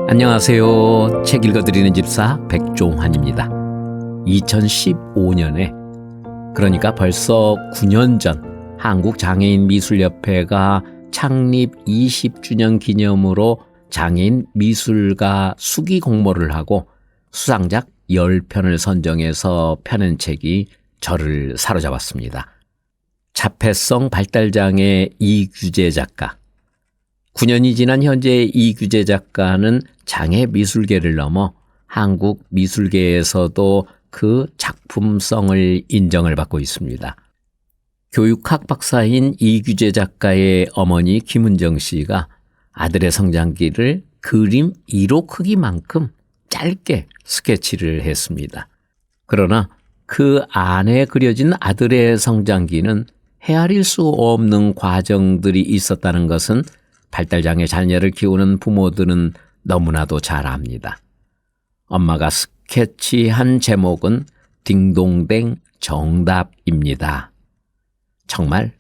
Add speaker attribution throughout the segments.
Speaker 1: 안녕하세요. 책 읽어드리는 집사 백종환입니다. 2015년에 그러니까 벌써 9년 전 한국장애인미술협회가 창립 20주년 기념으로 장애인 미술가 수기 공모를 하고 수상작 10편을 선정해서 펴낸 책이 저를 사로잡았습니다. 자폐성 발달장애 이규재 작가. 9년이 지난 현재 이규재 작가는 장애 미술계를 넘어 한국 미술계에서도 그 작품성을 인정을 받고 있습니다. 교육학 박사인 이규재 작가의 어머니 김은정 씨가 아들의 성장기를 그림 1호 크기만큼 짧게 스케치를 했습니다. 그러나 그 안에 그려진 아들의 성장기는 헤아릴 수 없는 과정들이 있었다는 것은 발달장애 자녀를 키우는 부모들은 너무나도 잘 압니다. 엄마가 스케치한 제목은 딩동댕 정답입니다. 정말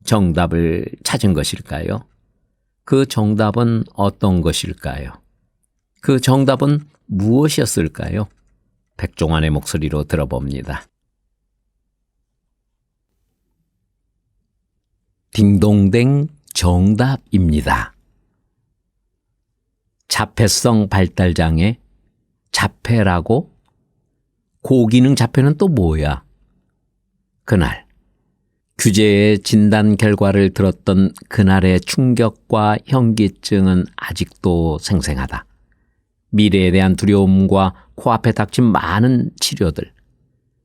Speaker 1: 정답을 찾은 것일까요? 그 정답은 어떤 것일까요? 그 정답은 무엇이었을까요? 백종환의 목소리로 들어봅니다. 딩동댕 정답입니다. 자폐성 발달장애, 자폐라고? 고기능 자폐는 또 뭐야? 그날, 규재의 진단 결과를 들었던 그날의 충격과 현기증은 아직도 생생하다. 미래에 대한 두려움과 코앞에 닥친 많은 치료들.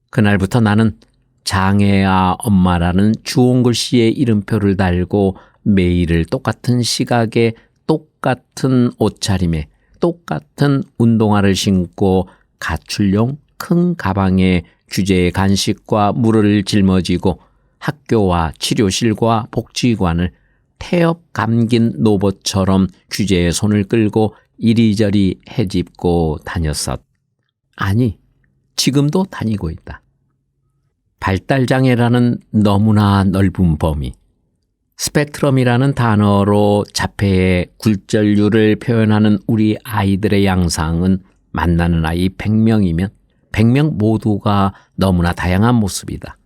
Speaker 1: 그날부터 나는 장애아 엄마라는 주홍글씨의 이름표를 달고 매일을 똑같은 시각에 똑같은 옷차림에 똑같은 운동화를 신고 가출용 큰 가방에 규재의 간식과 물을 짊어지고 학교와 치료실과 복지관을 태엽 감긴 로봇처럼 규재의 손을 끌고 이리저리 헤집고 다녔었. 아니, 지금도 다니고 있다. 발달장애라는 너무나 넓은 범위, 스펙트럼이라는 단어로 자폐의 굴절률을 표현하는 우리 아이들의 양상은 만나는 아이 100명이면 100명 모두가 너무나 다양한 모습이다.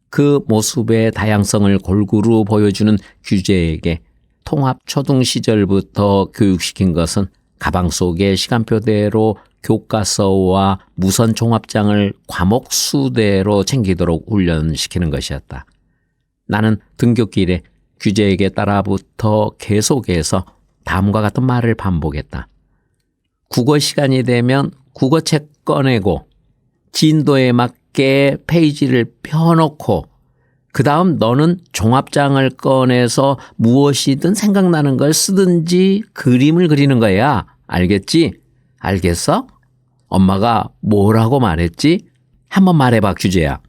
Speaker 1: 그 모습의 다양성을 골고루 보여주는 규재에게 통합초등 시절부터 교육시킨 것은 가방 속에 시간표대로 교과서와 무선 종합장을 과목 수대로 챙기도록 훈련시키는 것이었다. 나는 등굣길에 규재에게 따라붙어 계속해서 다음과 같은 말을 반복했다. 국어 시간이 되면 국어책 꺼내고 진도에 맞게 페이지를 펴놓고 그 다음 너는 종합장을 꺼내서 무엇이든 생각나는 걸 쓰든지 그림을 그리는 거야. 알겠지? 알겠어? 엄마가 뭐라고 말했지? 한번 말해봐, 규재야.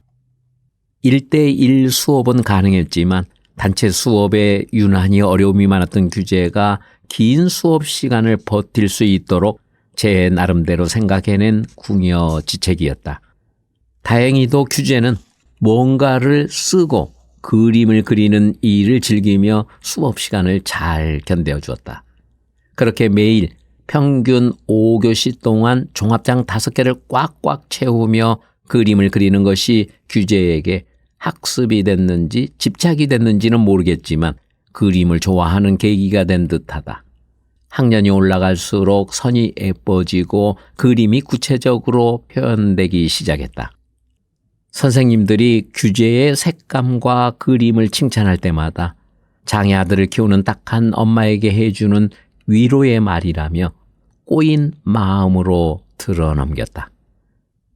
Speaker 1: 1대1 수업은 가능했지만 단체 수업에 유난히 어려움이 많았던 규재가 긴 수업 시간을 버틸 수 있도록 제 나름대로 생각해낸 궁여지책이었다. 다행히도 규재는 뭔가를 쓰고 그림을 그리는 일을 즐기며 수업 시간을 잘 견뎌 주었다. 그렇게 매일 평균 5교시 동안 종합장 5개를 꽉꽉 채우며 그림을 그리는 것이 규재에게 학습이 됐는지 집착이 됐는지는 모르겠지만 그림을 좋아하는 계기가 된 듯하다. 학년이 올라갈수록 선이 예뻐지고 그림이 구체적으로 표현되기 시작했다. 선생님들이 규재의 색감과 그림을 칭찬할 때마다 장애 아들을 키우는 딱한 엄마에게 해주는 위로의 말이라며 꼬인 마음으로 들어넘겼다.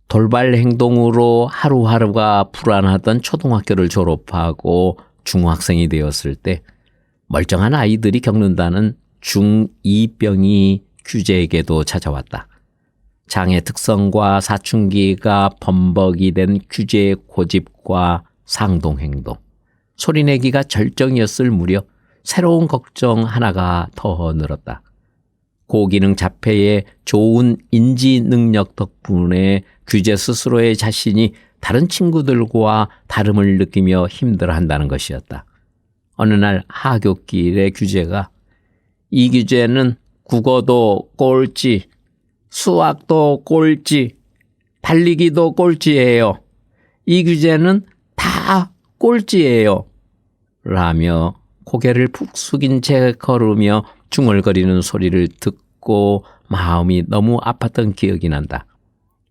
Speaker 1: 돌발 행동으로 하루하루가 불안하던 초등학교를 졸업하고 중학생이 되었을 때 멀쩡한 아이들이 겪는다는 중2병이 규재에게도 찾아왔다. 장애 특성과 사춘기가 범벅이 된 규재의 고집과 상동행동, 소리내기가 절정이었을 무렵 새로운 걱정 하나가 더 늘었다. 고기능 자폐의 좋은 인지 능력 덕분에 규재 스스로의 자신이 다른 친구들과 다름을 느끼며 힘들어한다는 것이었다. 어느 날 하굣길에 규재가 이 규재는 국어도 꼴찌, 수학도 꼴찌, 달리기도 꼴찌예요. 이 규제는 다 꼴찌예요. 라며 고개를 푹 숙인 채 걸으며 중얼거리는 소리를 듣고 마음이 너무 아팠던 기억이 난다.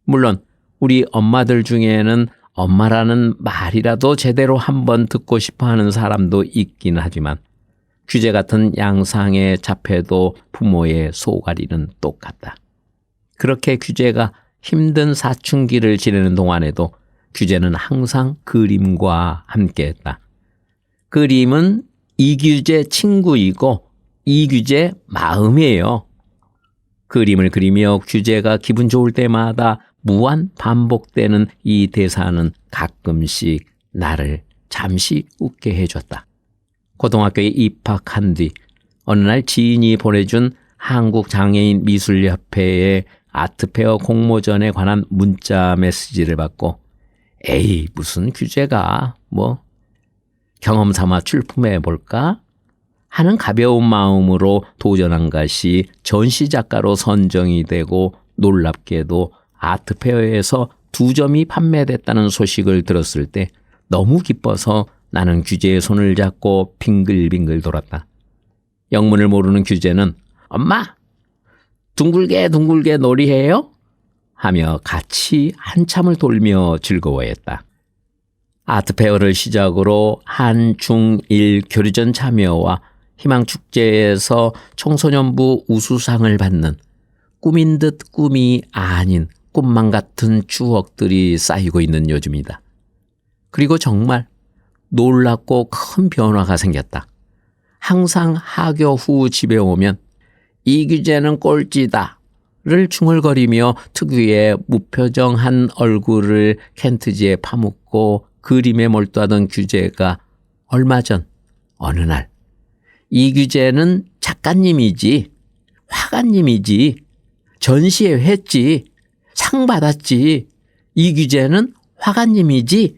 Speaker 1: 물론 우리 엄마들 중에는 엄마라는 말이라도 제대로 한번 듣고 싶어하는 사람도 있긴 하지만 규제 같은 양상에 잡혀도 부모의 소가리는 똑같다. 그렇게 규제가 힘든 사춘기를 지내는 동안에도 규제는 항상 그림과 함께했다. 그림은 이규제 친구이고 이규제 마음이에요. 그림을 그리며 규제가 기분 좋을 때마다 무한 반복되는 이 대사는 가끔씩 나를 잠시 웃게 해줬다. 고등학교에 입학한 뒤 어느 날 지인이 보내준 한국장애인미술협회의 아트페어 공모전에 관한 문자 메시지를 받고 에이 무슨 규제가 경험 삼아 출품해 볼까 하는 가벼운 마음으로 도전한 것이 전시작가로 선정이 되고 놀랍게도 아트페어에서 2점이 판매됐다는 소식을 들었을 때 너무 기뻐서 나는 규제의 손을 잡고 빙글빙글 돌았다. 영문을 모르는 규제는 엄마 둥글게 둥글게 놀이해요? 하며 같이 한참을 돌며 즐거워했다. 아트페어를 시작으로 한, 중, 일 교류전 참여와 희망축제에서 청소년부 우수상을 받는 꿈인 듯 꿈이 아닌 꿈만 같은 추억들이 쌓이고 있는 요즘이다. 그리고 정말 놀랍고 큰 변화가 생겼다. 항상 하교 후 집에 오면 이 규제는 꼴찌다를 중얼거리며 특유의 무표정한 얼굴을 캔트지에 파묻고 그림에 몰두하던 규제가 얼마 전 어느 날 이 규제는 작가님이지, 화가님이지, 전시회 했지, 상 받았지, 이 규제는 화가님이지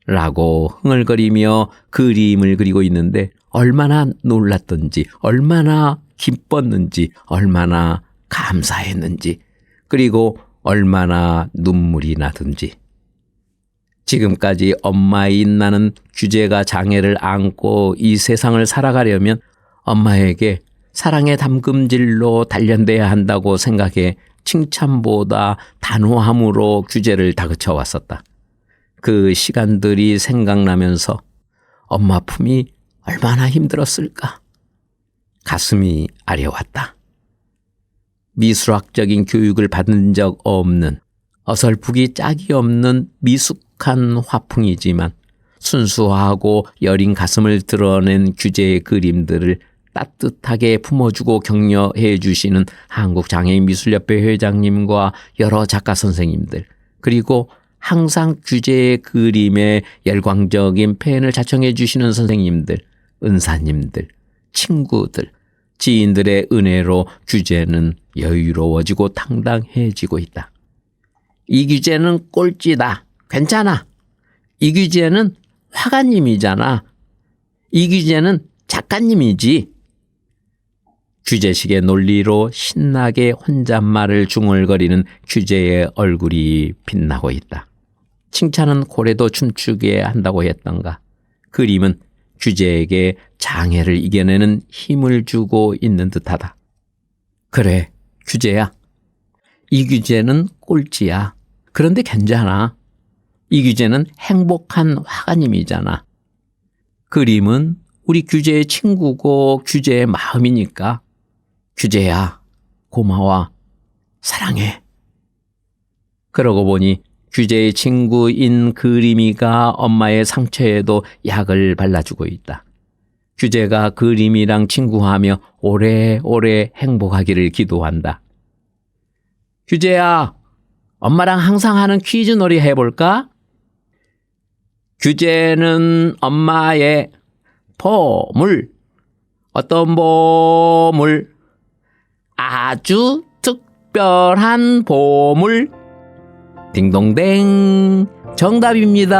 Speaker 1: 라고 흥얼거리며 그림을 그리고 있는데 얼마나 놀랐던지, 얼마나 기뻤는지, 얼마나 감사했는지, 그리고 얼마나 눈물이 나든지. 지금까지 엄마인 나는 규제가 장애를 안고 이 세상을 살아가려면 엄마에게 사랑의 담금질로 단련돼야 한다고 생각해 칭찬보다 단호함으로 규제를 다그쳐 왔었다. 그 시간들이 생각나면서 엄마 품이 얼마나 힘들었을까. 가슴이 아려왔다. 미술학적인 교육을 받은 적 없는 어설프기 짝이 없는 미숙한 화풍이지만 순수하고 여린 가슴을 드러낸 규제의 그림들을 따뜻하게 품어주고 격려해 주시는 한국장애인미술협회 회장님과 여러 작가 선생님들, 그리고 항상 규제의 그림에 열광적인 펜을 자청해 주시는 선생님들, 은사님들, 친구들, 지인들의 은혜로 규제는 여유로워지고 당당해지고 있다. 이 규제는 꼴찌다. 괜찮아. 이 규제는 화가님이잖아. 이 규제는 작가님이지. 규제식의 논리로 신나게 혼잣말을 중얼거리는 규제의 얼굴이 빛나고 있다. 칭찬은 고래도 춤추게 한다고 했던가. 그림은 규제에게 장애를 이겨내는 힘을 주고 있는 듯하다. 그래, 규제야. 이 규제는 꼴찌야. 그런데 괜찮아. 이 규제는 행복한 화가님이잖아. 그림은 우리 규제의 친구고 규제의 마음이니까. 규제야, 고마워. 사랑해. 그러고 보니 규제의 친구인 그림이가 엄마의 상처에도 약을 발라주고 있다. 규제가 그림이랑 친구하며 오래오래 행복하기를 기도한다. 규제야, 엄마랑 항상 하는 퀴즈 놀이 해볼까? 규제는 엄마의 보물. 어떤 보물? 아주 특별한 보물. 딩동댕, 정답입니다.